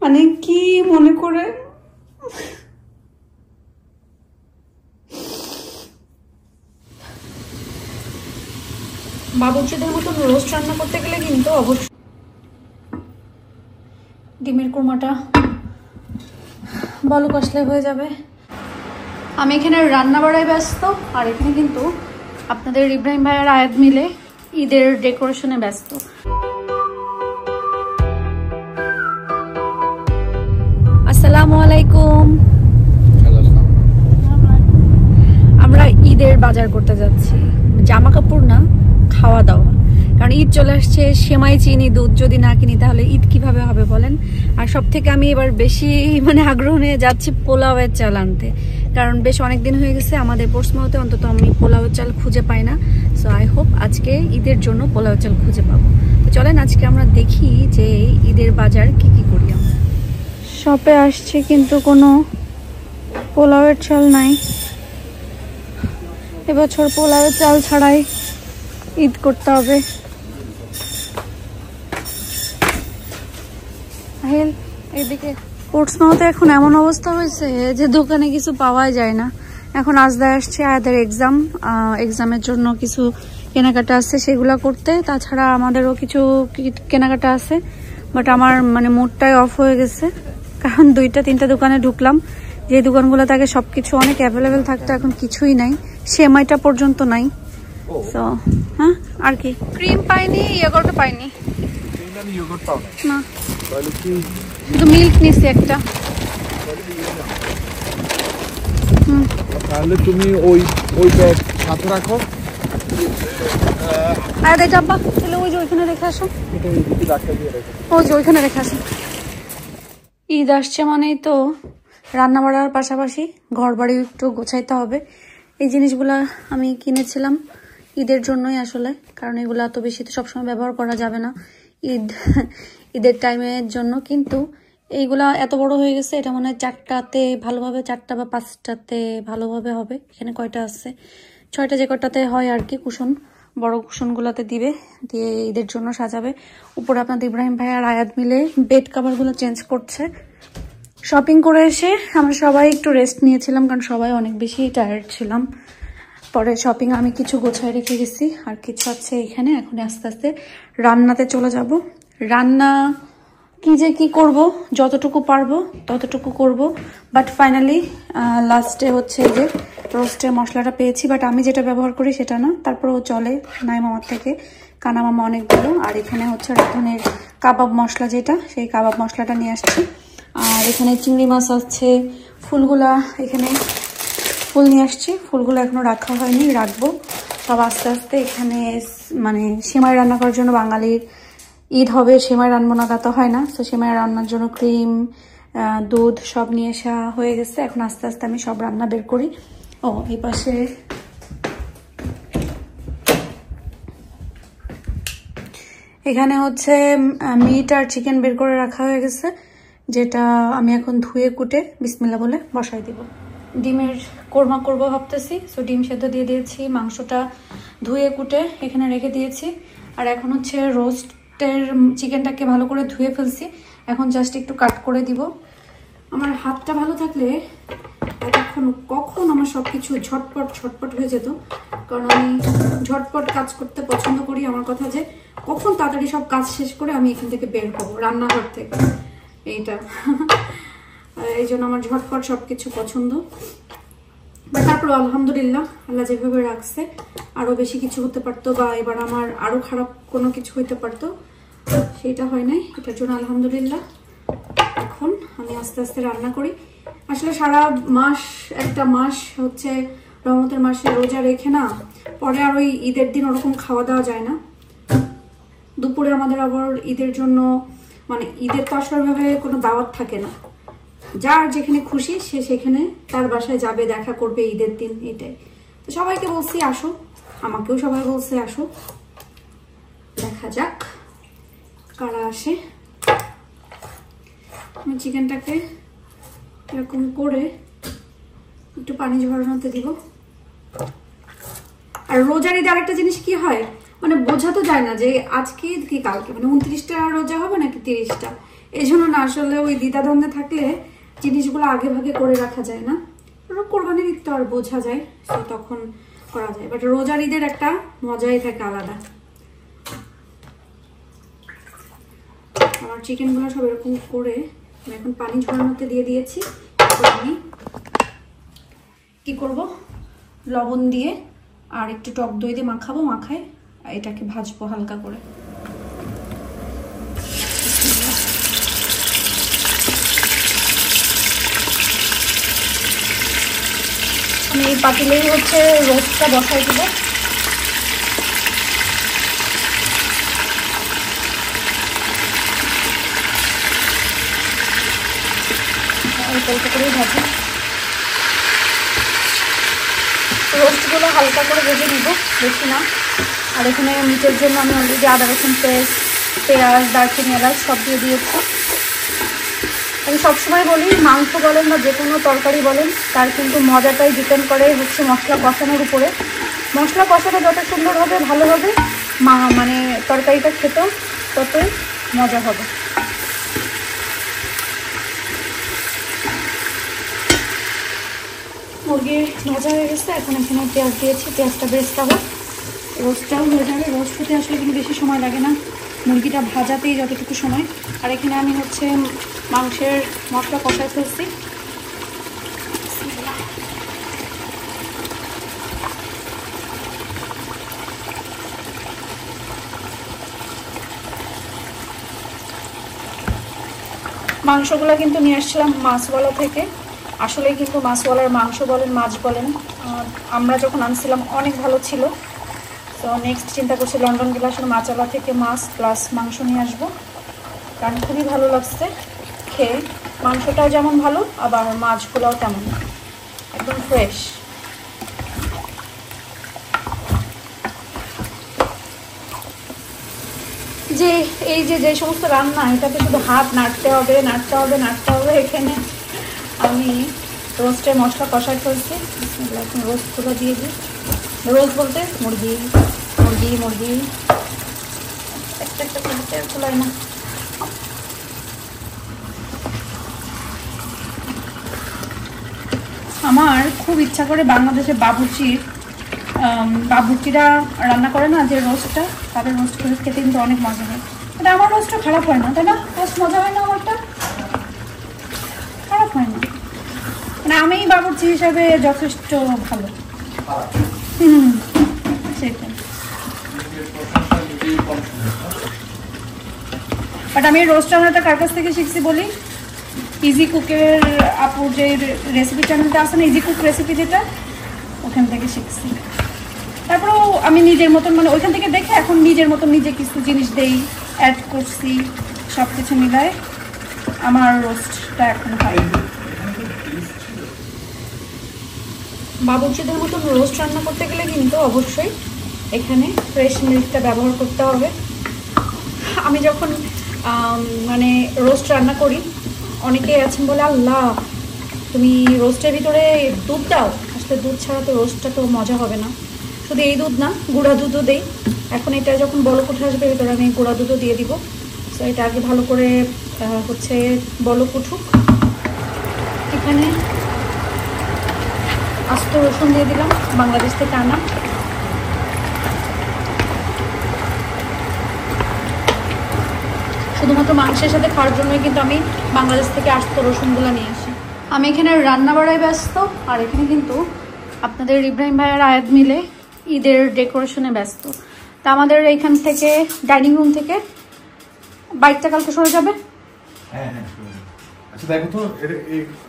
মানে কি মনে করে বাবুর্চিদের মতো রোস্ট রান্না করতে গেলে কিন্তু অবশ্যই ডিমের কোরমাটা বলো কষলে হয়ে যাবে। আমি এখানে রান্না বাড়ায় ব্যস্ত, আর এখানে কিন্তু আপনাদের ইব্রাহিম ভাই আর আয়াত মিলে ঈদের ডেকোরেশনে ব্যস্ত। আসসালামু আলাইকুম। আমরা ঈদের বাজার করতে যাচ্ছি, জামা কাপড় না, খাওয়া দাওয়া। কারণ ঈদ চলে আসছে, সেমাই চিনি দুধ যদি না কিনি তাহলে ঈদ কিভাবে হবে বলেন। আর সব থেকে আমি এবার বেশি আগ্রহ নিয়ে যাচ্ছি পোলাওয়ের চাল আনতে, কারণ বেশ অনেকদিন হয়ে গেছে আমাদের পোস্টমাউতে অন্তত আমি পোলাওয়ের চাল খুঁজে পাই না। সো আই হোপ আজকে ঈদের জন্য পোলাওয়ের চাল খুঁজে পাবো। তো চলেন আজকে আমরা দেখি যে ঈদের বাজার কি কি করি আমরা। শপে আসছে কিন্তু কোনো পোলাওয়ের চাল নাই। এবছর পোলাওয়ের চাল ছাড়াই ঈদ করতে হবে। এদিকে পোর্টসমাউথে এখন এমন অবস্থা হয়েছে যে দোকানে কিছু পাওয়া যায় না। এখন আজদা আসছে আয়াদের এক্সামের জন্য কিছু কেনাকাটা আছে, সেগুলা করতে। তাছাড়া আমাদেরও কিছু কেনাকাটা আছে, বাট আমার মুডটাই অফ হয়ে গেছে, কারণ 2-3টা দোকানে ঢুকলাম, যে দোকানগুলো থাকে সবকিছু অনেক অ্যাভেলেবেল থাকতো, এখন কিছুই নাই, সেমাইটা পর্যন্ত নাই। সো হ্যাঁ, আর কি ক্রিম পাইনি, ইয়োগর্টও পাইনি না, শুধু মিল্ক নিছি একটা। তাহলে তুমি ওই ব্যাগ সাথে রাখো। আর এটা আব্বা তাহলে ওই যে ওইখানে রেখে আসো, ওই যে ওইখানে রেখে আসো। ঈদ আসছে মানেই তো রান্না বাড়ার পাশাপাশি ঘর বাড়ি একটু গোছাইতে হবে। এই জিনিসগুলা আমি কিনেছিলাম ঈদের জন্যই আসলে, কারণ এগুলা তো বেশি তো সবসময় ব্যবহার করা যাবে না ঈদের টাইমের জন্য। কিন্তু এইগুলা এত বড় হয়ে গেছে, এটা মনে হয় 4টাতে ভালোভাবে, 4টা বা 5টাতে ভালোভাবে হবে। এখানে কয়টা আছে, 6টা, যে কয়টাতে হয় আর কি। কুশন, বড় কুশনগুলোতে দিবে, দিয়ে ঈদের জন্য সাজাবে। উপরে আপনাদের ইব্রাহিম ভাই আর আয়াত মিলে বেড কাভারগুলো চেঞ্জ করছে। শপিং করে এসে আমরা সবাই একটু রেস্ট নিয়েছিলাম, কারণ সবাই অনেক বেশি টায়ার্ড ছিলাম। পরে শপিং আমি কিছু গোছায় রেখে গেছি, আর কিছু আছে এখানে। এখন আস্তে আস্তে রান্নাতে চলে যাব। রান্না কি করব, যতটুকু পারবো ততটুকু করব। বাট ফাইনালি লাস্টে হচ্ছে যে রোস্টের মশলাটা পেয়েছি, বাট আমি যেটা ব্যবহার করি সেটা না, তারপরেও চলে নাই মামার থেকে, কানা মামা অনেকগুলো। আর এখানে হচ্ছে রাঁধুনের কাবাব মশলা, যেটা সেই কাবাব মশলাটা নিয়ে আসছি। আর এখানে চিংড়ি মাছ আছে, ফুলগুলা এখানে ফুল নিয়ে আসছি, ফুলগুলো এখনো রাখা হয়নি, রাখবো সব আস্তে আস্তে। এখানে সেমাই রান্না করার জন্য, বাঙালির ঈদ হবে, সেমাই রান্না না তা তো হয় না। তো সেমাই রান্নার জন্য ক্রিম, দুধ সব নিয়ে আসা হয়ে গেছে। এখন আস্তে আস্তে আমি সব রান্না বের করি। ও এই পাশে এখানে হচ্ছে মিট আর চিকেন বের করে রাখা হয়ে গেছে, যেটা আমি এখন ধুয়ে কুটে বিসমিল্লাহ বলে বসাই দিব। ডিমের কোরমা করবো ভাবতেছি। সো ডিম সেদ্ধ দিয়ে দিয়েছি, মাংসটা ধুয়ে কুটে এখানে রেখে দিয়েছি। আর এখন হচ্ছে রোস্টের চিকেনটাকে ভালো করে ধুয়ে ফেলছি, এখন জাস্ট একটু কাট করে দিব। আমার হাতটা ভালো থাকলে কখন আমার সবকিছু ঝটপট হয়ে যেত, কারণ আমি ঝটপট কাজ করতে পছন্দ করি। আমার কথা যে কখন তাড়াতাড়ি সব কাজ শেষ করে আমি এখান থেকে বের হবো, রান্নাঘর থেকে, এইটা এই জন্য আমার ঝটপট সবকিছু পছন্দ। তারপর আলহামদুলিল্লাহ, আল্লাহ যেভাবে রাখছে, আরো বেশি কিছু হতে পারতো, বা এবার আমার আরো খারাপ কোনো কিছু হইতে পারতো, সেটা হয় নাই, এটার জন্য আলহামদুলিল্লাহ। এখন আমি আস্তে আস্তে রান্না করি। আসলে সারা মাস, একটা মাস হচ্ছে রহমতের মাসে রোজা রেখে না, পরে আর ওই ঈদের দিন ওরকম খাওয়া দাওয়া যায় না। দুপুরে আমাদের আবার ঈদের জন্য, ঈদের তো আসলে ভাবে কোনো দাওয়াত থাকে না, যার যেখানে খুশি সে সেখানে তার বাসায় যাবে, দেখা করবে ঈদের দিন, এটাই। তো সবাইকে বলছি আসো, আমাকেও সবাই বলছে আসো, দেখা যাক কারা আসে। আমি চিকেনটাকে এরকম করে একটু পানি ঝরানোতে দিব। আর রোজার ঈদে আরেকটা জিনিস কি হয়, বোঝা তো যায় না যে আজকে কি কালকে, 29টা রোজা হবে নাকি 30টা, এই জন্য না আসলে ওই দ্বিধাদ্বন্দ্বে থাকলে জিনিসগুলো আগে ভাগে করে রাখা যায় না। কোরবানির ঈদ তো আর বোঝা যায়, তখন করা যায়, বাট রোজার ঈদের একটা মজাই থাকে আলাদা। আমার চিকেনগুলো সব এরকম করে এখন পানি ঝরানোতে দিয়ে দিয়েছি। আমি কি করব, লবণ দিয়ে আর একটু টক দই দিয়ে মাখাবো, মাখায় এটাকে ভাজবো হালকা করে। আমি এই পাতিলেই হচ্ছে রোস্টটা বসাই দিব। অল্প করে ভাজি, রোস্টগুলো হালকা করে ভেজে নিব, বেশি না। আর এখানে মিটের জন্য আমি অলরেডি আদা রসুন পেস্ট, পেঁয়াজ, দারচিনি, এলাচ সব দিয়ে দিয়েছি। আমি সবসময় বলি মাংস বলেন বা যে কোনো তরকারি বলেন তার কিন্তু মজাটাই ডিপেন্ড করে হচ্ছে মশলা কষানোর উপরে। মশলা কষানো যত সুন্দর হবে, ভালো হবে, মানে তরকারিটা খেতেও ততই মজা হবে। মুরগি ভাজা হয়ে গেছে, এখন এখানে পেঁয়াজ দিয়েছি, পেঁয়াজটা বেরেস্তা হোক, রোস্টটাও হয়ে যাবে। রোস্ট হতে আসলে কিন্তু বেশি সময় লাগে না, মুরগিটা ভাজাতেই যতটুকু সময়। আর এখানে আমি হচ্ছে মাংসের মশলা কষায় ফেলছি। মাংসগুলো কিন্তু নিয়ে আসছিলাম মাছওয়ালা থেকে। আসলে কিন্তু মাছওয়ালার মাংস বলেন মাছ বলেন, আমরা যখন আনছিলাম অনেক ভালো ছিল। তো নেক্সট চিন্তা করছি লন্ডন গেলে আসলে মাছওয়ালা থেকে মাছ প্লাস মাংস নিয়ে আসবো, কারণ খুবই ভালো লাগছে খেয়ে। মাংসটাও যেমন ভালো, আবার মাছগুলোও তেমন একদম ফ্রেশ। যে এই যে সমস্ত রান্না, এটাতে শুধু হাত নাড়তে হবে নাড়তে হবে নাড়তে হবে। এখানে আমি রোস্টের মশলা কষায় ফেলছি, এখন রোস্টগুলো দিয়ে দিই। রোস্ট বলতে মুরগি মুরগি মুরগি একটা একটা করতে খোলায় না। আমার খুব ইচ্ছা করে বাংলাদেশে বাবুর্চিরা রান্না করে না যে রোস্টটা, তাদের রোস্ট করে খেতে কিন্তু অনেক মজা হয়। এটা আমার রোস্টটা খারাপ হয় না, তাই না? রোস্ট মজা হয় না, আমারটা খারাপ হয় না, মানে আমি বাবুর্চি হিসাবে যথেষ্ট ভালো। সেটাই, বাট আমি রোস্ট রান্নাটা কার কাছ থেকে শিখছি বলি, ইজি কুকের আপুর যে রেসিপি চ্যানেলটা আছে না, ইজি কুক রেসিপি, যেটা ওখান থেকে শিখছি। তারপরেও আমি নিজের মতন মানে ওইখান থেকে দেখে এখন নিজের মতন নিজে কিছু জিনিস দেই, অ্যাড করছি, সব কিছু মিলায় আমার রোস্টটা এখন হয়। বাবুর্চিদের মতন রোস্ট রান্না করতে গেলে কিন্তু অবশ্যই এখানে ফ্রেশ মিল্কটা ব্যবহার করতে হবে। আমি যখন মানে রোস্ট রান্না করি, অনেকেই আছেন বলে আল্লাহ তুমি রোস্টের ভিতরে দুধ দাও। আসলে দুধ ছাড়া তো রোস্টটা তো মজা হবে না। শুধু এই দুধ না, গুঁড়া দুধও দেই। এখন এটা যখন বলক উঠে আসবে ভিতরে আমি গুঁড়া দুধও দিয়ে দিব। তো এটা আগে ভালো করে হচ্ছে বলক উঠুক। এখানে আস্ত রসুন দিয়ে দিলাম, বাংলাদেশ থেকে আনা। শুধুমাত্র মাংসের সাথে খাওয়ার জন্যই কিন্তু আমি বাংলাদেশ থেকে আস্ত রসুনগুলো নিয়ে আসি। আমি এখানে রান্না বাড়ায় ব্যস্ত, আর এখানে কিন্তু আপনাদের ইব্রাহিম ভাইয়ের আয়াত মিলে ঈদের ডেকোরেশনে ব্যস্ত। তা আমাদের এইখান থেকে ডাইনিং রুম থেকে বাইকটা কালকে সরে যাবে। হ্যাঁ হ্যাঁ, আচ্ছা দেখো তো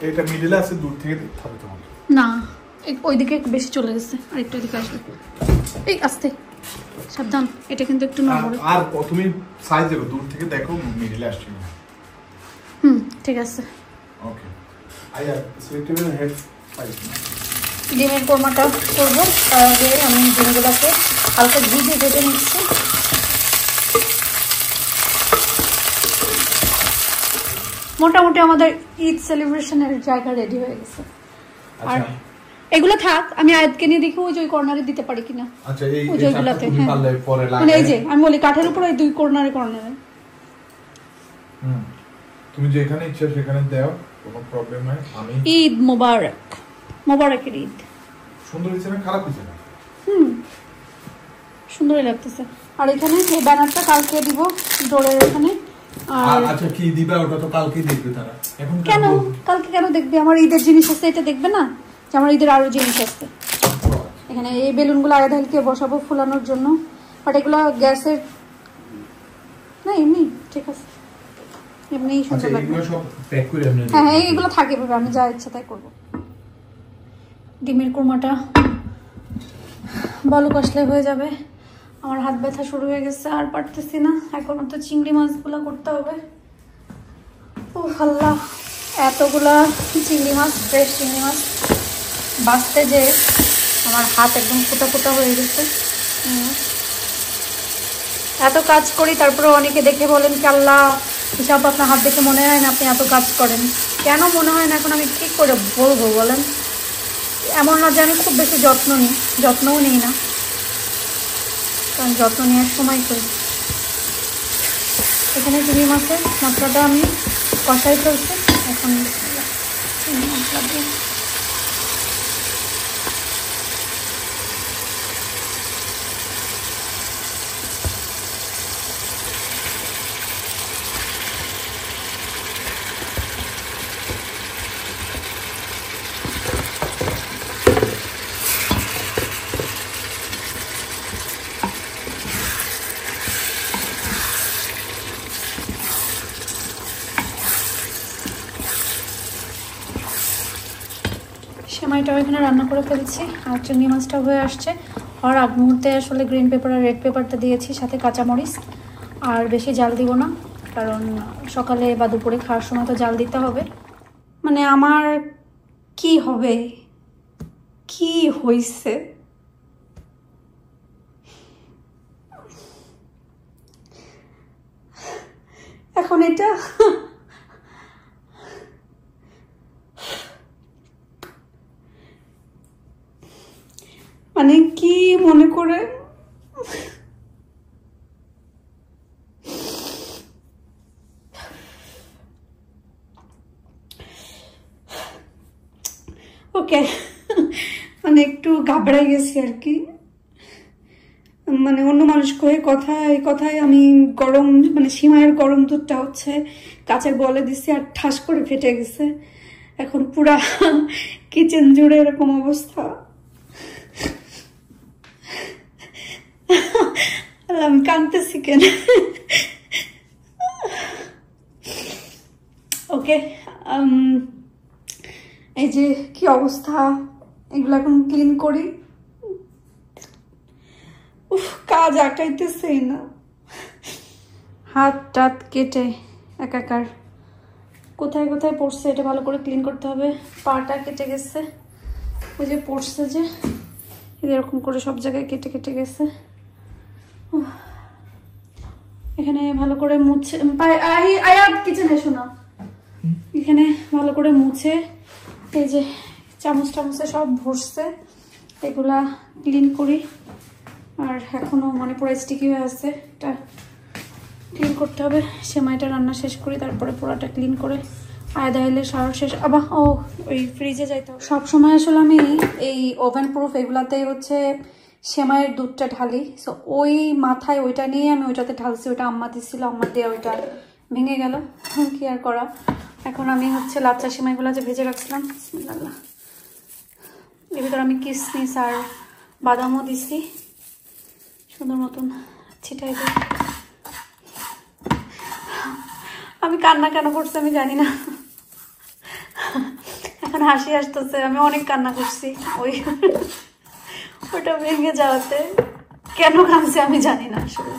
এটা মিডলে আছে, দূর থেকে দেখতে হবে তোমাকে। না, ওইদিকে বেশি চলে গেছে, আর একটু এদিকে আসবে। এই আস্তে সাবধান, এটা কিন্তু একটু নড়বড়ে। আর তুমি সাইজ দেখো, দূর থেকে দেখো মিডলে আসছে না। ঠিক আছে, ওকে। আইয়া সুইটেবল হেড সাইজ। ডিমের কোরমাটা করবো, তার আগে আমি ডিমগুলোকে হালকা ঘি দিয়ে ভেজে নিচ্ছি। মোটামুটি আমাদের ঈদ সেলিব্রেশনের জায়গা রেডি হয়ে গেছে। আর এগুলো থাক, আমি আয়াতকে নিয়ে দেখি ওই যে ওই কর্নারে দিতে পারি কিনা। আচ্ছা, এই ওইগুলাতে পারলে পরে লাগে, মানে এই যে আমি বলি কাঠের উপরে এই দুই কর্নারে কর্নারে। তুমি যেখানে ইচ্ছা সেখানে দাও, কোনো প্রবলেম নাই। আমি ঈদ মোবারক, মোবারকের ঈদ। সুন্দর হয়েছে না খারাপ হয়েছে না? সুন্দরই লাগতেছে। আর এখানে এই ব্যানারটা কালকে দিব ডোরের এখানে। আর আচ্ছা কি দিবা? ওটা তো কালকেই দেখবে তারা। এখন কেন কালকে কেন দেখবে? আমার ঈদের জিনিস আছে, এটা দেখবে না যে আমার ঈদের আরো জিনিস আছে? এখানে এই বেলুনগুলো আগে ঢালকে বসাবো ফুলানোর জন্য, বাট এগুলো গ্যাসের না, এমনি ঠিক আছে, এমনি সুন্দর লাগবে। হ্যাঁ এইগুলো থাকে ভাবে, আমি যা ইচ্ছা তাই করবো। ডিমের কুরমাটা বলক আসলে হয়ে যাবে। আমার হাত ব্যথা শুরু হয়ে গেছে, আর পারতেছি না। এখন তো চিংড়ি মাছগুলো করতে হবে। ও আল্লাহ, এতগুলা চিংড়ি মাছ, ফ্রেশ চিংড়ি মাছ বাঁচতে যে আমার হাত একদম ফোটা ফোটা হয়ে গেছে। এত কাজ করি, তারপরে অনেকে দেখে বলেন কি আল্লাহ হিসাব, আপনার হাত দেখে মনে হয় না আপনি এত কাজ করেন। কেন মনে হয় না এখন আমি কি করে বলবো বলেন? এমন না যে আমি খুব বেশি যত্নও নিই না, কারণ যত্ন নেওয়ার সময় করি। এখানে চিংড়ি মাছের মশলাটা আমি কষাই ফেলছি। এখন চিংড়ি মশলা দিয়ে সেমাইটাও এখানে রান্না করে ফেলছি। আর চিংড়ি মাছটা হয়ে আসছে। আর আগ মুহূর্তে আসলে গ্রিন পেপার আর রেড পেপারটা দিয়েছি, সাথে কাঁচামরিচ। আর বেশি জাল দিব না, কারণ সকালে বা দুপুরে খাওয়ার সময় তো জাল দিতে হবে। মানে আমার কি হবে, কি হয়েছে? এখন এটা মানে কি মনে করে ওকে, মানে একটু ঘাবড়াই গেছি আর কি। মানে অন্য মানুষ কয়ে কথায় আমি গরম, মানে সিমাইয়ের গরম দুধটা হচ্ছে কাচের বলে দিছি, আর ঠাস করে ফেটে গেছে। এখন পুরা কিচেন জুড়ে এরকম অবস্থা। আমি কাঁদতেছি কেন? ওকে, এই যে কি অবস্থা, এগুলো এখন ক্লিন করি। উফ, কাজ আটাইতেছে না, হাত টাত কেটে একাকার। কোথায় কোথায় পড়ছে এটা ভালো করে ক্লিন করতে হবে। পাটা কেটে গেছে, ওই যে পড়ছে যে এরকম করে সব জায়গায় কেটে কেটে গেছে। এখানে ভালো করে মুছে, কিচেনে এসো না, এখানে ভালো করে মুছে এই যে চামচ টামচে সব ভরছে, এগুলা ক্লিন করি। আর এখনো মানে পুরো স্টিকি হয়ে আছে, এটা ক্লিন করতে হবে। সেমাইটা রান্না শেষ করি, তারপরে পুরোটা ক্লিন করে আয়দা এলে সার শেষ। আবার ওই ফ্রিজে যাইতে হবে। সবসময় আসলে আমি এই ওভেন প্রুফ এগুলাতেই হচ্ছে সেমাইয়ের দুধটা ঢালি। সো ওই মাথায় ওইটা নিয়ে আমি ওইটাতে ঢালছি। ওইটা আম্মা দিচ্ছিল, আম্মা দিয়ে ওইটা ভেঙে গেল, কি আর করা। এখন আমি হচ্ছে লাচ্চা সেমাইগুলো যে ভেজে রাখছিলাম, বিসমিল্লাহ, এর ভিতরে আমি কিশমিশ আর বাদামও দিছি, সুন্দর মতন ছিটাই দিই। আমি কান্না কেন করছি আমি জানি না, এখন হাসি আসতেছে। আমি অনেক কান্না করছি ওটা ভেঙে যাওয়াতে। কেন কাঁদছি আমি জানি না আসলে,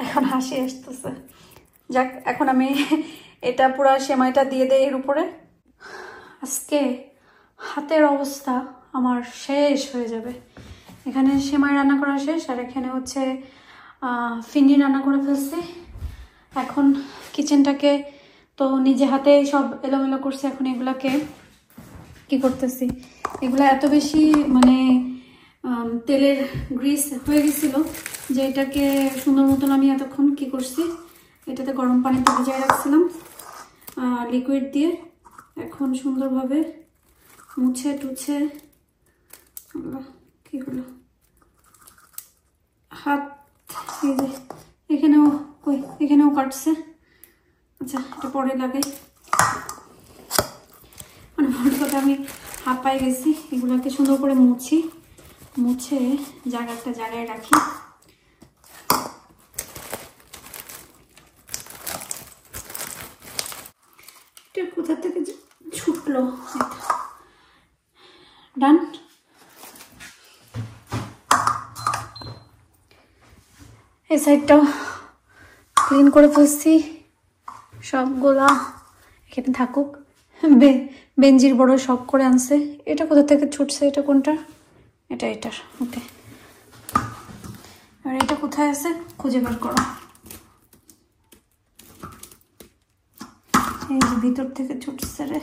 এখন হাসি আসতেছে। যাক, এখন আমি এটা পুরো সেমাইটা দিয়ে দেই এর উপরে। আজকে হাতের অবস্থা আমার শেষ হয়ে যাবে। এখানে সেমাই রান্না করা শেষ, আর এখানে হচ্ছে ফিন্ডি রান্না করে ফেলছি। এখন কিচেনটাকে তো নিজে হাতে সব এলোমেলো করছি। এখন এগুলাকে কি করতেছি, এগুলা এত বেশি মানে তেলের গ্রিস হয়ে গেছিল যে এটাকে সুন্দর মতন আমি এতক্ষণ কি করছি, এটাতে গরম পানিতে ভিজিয়ে রাখছিলাম লিকুইড দিয়ে। এখন সুন্দরভাবে মুছে টুছে, কি হলো হাত, এই যে এখানেও কাটছে। আচ্ছা, এটা পরে লাগাই। মানে মনে কথা আমি হাঁপাই গেছি। এগুলোকে সুন্দর করে মুছে একটা জায়গায় রাখি। এটা কোথা থেকে ছুটলো? ডান। এই সাইডটাও ক্লিন করে ফেলছি, সবগুলা এখানে থাকুক। বেঞ্জির বড় শখ করে আনছে। এটা কোথা থেকে ছুটছে? এটা কোনটা? এটার। ওকে, আর এটা কোথায় আছে খুঁজে বের করো। এই যে ভিতর থেকে ছুটছে রে।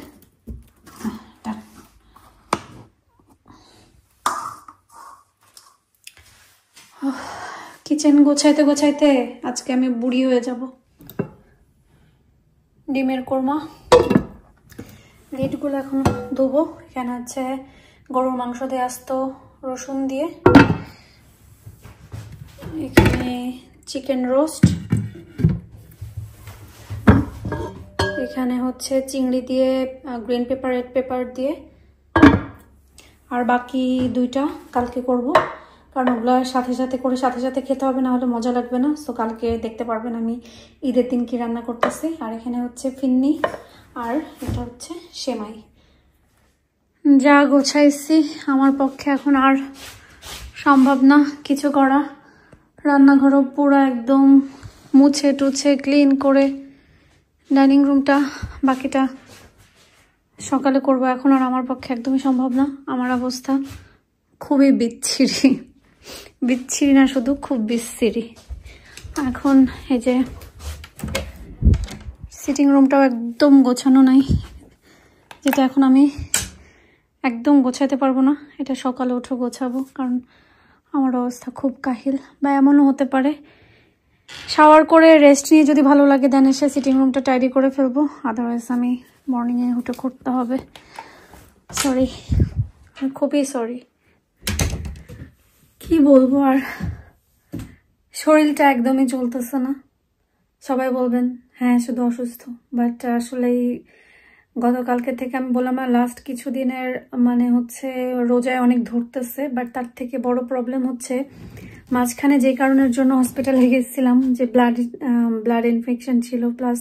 কিচেন গোছাইতে গোছাইতে আজকে আমি বুড়ি হয়ে যাব। ডিমের কোরমা, লিডগুলো এখন ধুবো। এখানে হচ্ছে গরুর মাংস দিয়ে আস্ত রসুন দিয়ে, এখানে চিকেন রোস্ট, এখানে হচ্ছে চিংড়ি দিয়ে গ্রিন পেপার রেড পেপার দিয়ে, আর বাকি দুইটা কালকে করব, কারণ ওগুলো সাথে সাথে খেতে হবে, না হলে মজা লাগবে না। সো কালকে দেখতে পারবেন আমি ঈদের দিন কি রান্না করতেছি। আর এখানে হচ্ছে ফিন্নি, আর এটা হচ্ছে সেমাই। যা গোছাইছি আমার পক্ষে এখন আর সম্ভব না কিছু করা। রান্নাঘরও পুরো একদম মুছে টুছে ক্লিন করে, ডাইনিং রুমটা বাকিটা সকালে করব। এখন আর আমার পক্ষে একদমই সম্ভব না। আমার অবস্থা খুবই বিচ্ছিরি না, শুধু খুব বিচ্ছিরি। এখন এই যে সিটিং রুমটাও একদম গোছানো নাই, যেটা এখন আমি একদম গোছাতে পারবো না। এটা সকালে উঠে গোছাবো, কারণ আমার অবস্থা খুব কাহিল। বা এমনও হতে পারে শাওয়ার করে রেস্ট নিয়ে যদি ভালো লাগে দেন এসে সিটিং রুমটা টাইডি করে ফেলবো। আদারওয়াইজ আমি মর্নিংয়ে উঠে করতে হবে। সরি, খুবই সরি। কি বলবো আর, শরীরটা একদমই চলতেছে না। সবাই বলবেন হ্যাঁ শুধু অসুস্থ, বাট আসলে গতকালকে থেকে আমি বললাম না, লাস্ট কিছুদিনের মানে হচ্ছে রোজায় অনেক ধরতেছে। বাট তার থেকে বড় প্রবলেম হচ্ছে মাঝখানে যে কারণের জন্য হসপিটালে গেছিলাম, যে ব্লাড ইনফেকশন ছিল, প্লাস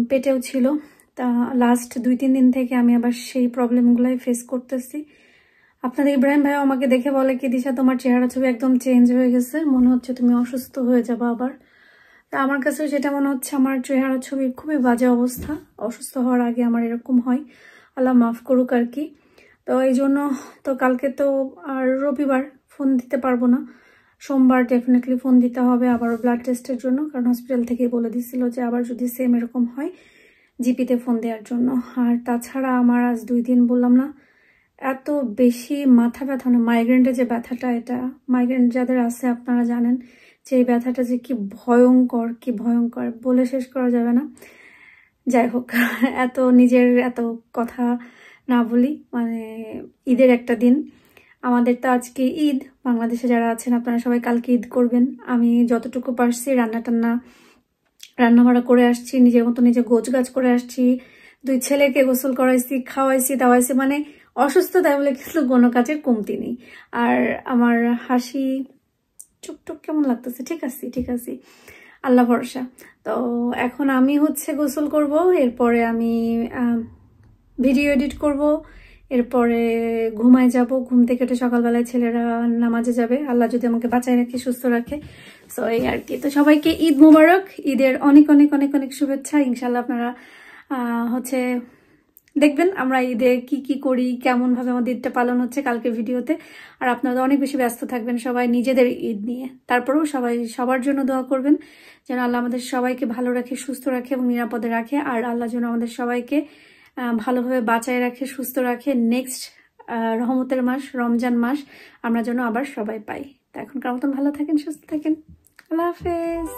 পেটেও ছিল। তা লাস্ট 2-3 দিন থেকে আমি আবার সেই প্রবলেমগুলাই ফেস করতেছি। আপনাদের ইব্রাহিম ভাই আমাকে দেখে বলে কি, দিশা তোমার চেহারা ছবি একদম চেঞ্জ হয়ে গেছে, মনে হচ্ছে তুমি অসুস্থ হয়ে যাবে আবার। তা আমার কাছে সেটা মনে হচ্ছে আমার চেহারা ছবির খুবই বাজে অবস্থা। অসুস্থ হওয়ার আগে আমার এরকম হয়, আল্লাহ মাফ করুক আর কি। তো এই জন্য তো কালকে তো আর রবিবার ফোন দিতে পারবো না, সোমবার ডেফিনেটলি ফোন দিতে হবে আবারও ব্লাড টেস্টের জন্য, কারণ হসপিটাল থেকে বলে দিছিল যে আবার যদি সেম এরকম হয় জিপিতে ফোন দেওয়ার জন্য। আর তাছাড়া আমার আজ 2 দিন বললাম না এত বেশি মাথা ব্যথা, না মাইগ্রেনের যে ব্যথাটা, এটা মাইগ্রেন যাদের আছে আপনারা জানেন যে এই ব্যথাটা যে কি ভয়ঙ্কর বলে শেষ করা যাবে না। যাই হোক, নিজের এত কথা না বলি। মানে ঈদের একটা দিন, আমাদের তো আজকে ঈদ, বাংলাদেশে যারা আছেন আপনারা সবাই কালকে ঈদ করবেন। আমি যতটুকু পারছি রান্না বাড়া করে আসছি, নিজের মতো নিজে গোছগাছ করে আসছি। 2 ছেলেকে গোসল করাইছি, খাওয়াইছি দাওয়াইছি, মানে অসুস্থ তাই বলে কিন্তু কোনো কাজের কমতি নেই। আর আমার হাসি চুপটুক কেমন লাগতেছে? ঠিক আছে, আল্লাহ ভরসা। তো এখন আমি হচ্ছে গোসল করব, এরপরে আমি ভিডিও এডিট করব, এরপরে ঘুমায় যাব। ঘুম থেকে উঠে সকালবেলায় ছেলেরা নামাজে যাবে, আল্লাহ যদি আমাকে বাঁচায় রাখে, সুস্থ রাখে। সো এই আর কি। তো সবাইকে ঈদ মুবারক, ঈদের অনেক অনেক অনেক অনেক শুভেচ্ছা। ইনশাল্লাহ আপনারা হচ্ছে দেখবেন আমরা ঈদে কি করি, কেমন ভাবে আমাদের ঈদটা পালন হচ্ছে কালকে ভিডিওতে। আর আপনারা অনেক বেশি ব্যস্ত থাকবেন সবাই নিজেদের ঈদ নিয়ে। তারপরেও সবাই সবার জন্য দোয়া করবেন যেন আল্লাহ আমাদের সবাইকে ভালো রাখে, সুস্থ রাখে এবং নিরাপদে রাখে। আর আল্লাহ যেন আমাদের সবাইকে ভালোভাবে বাঁচায় রাখে, সুস্থ রাখে। নেক্সট রহমতের মাস রমজান মাস আমরা যেন আবার সবাই পাই। তা এখনকার মতন ভালো থাকেন, সুস্থ থাকেন, আল্লাহ হাফেজ।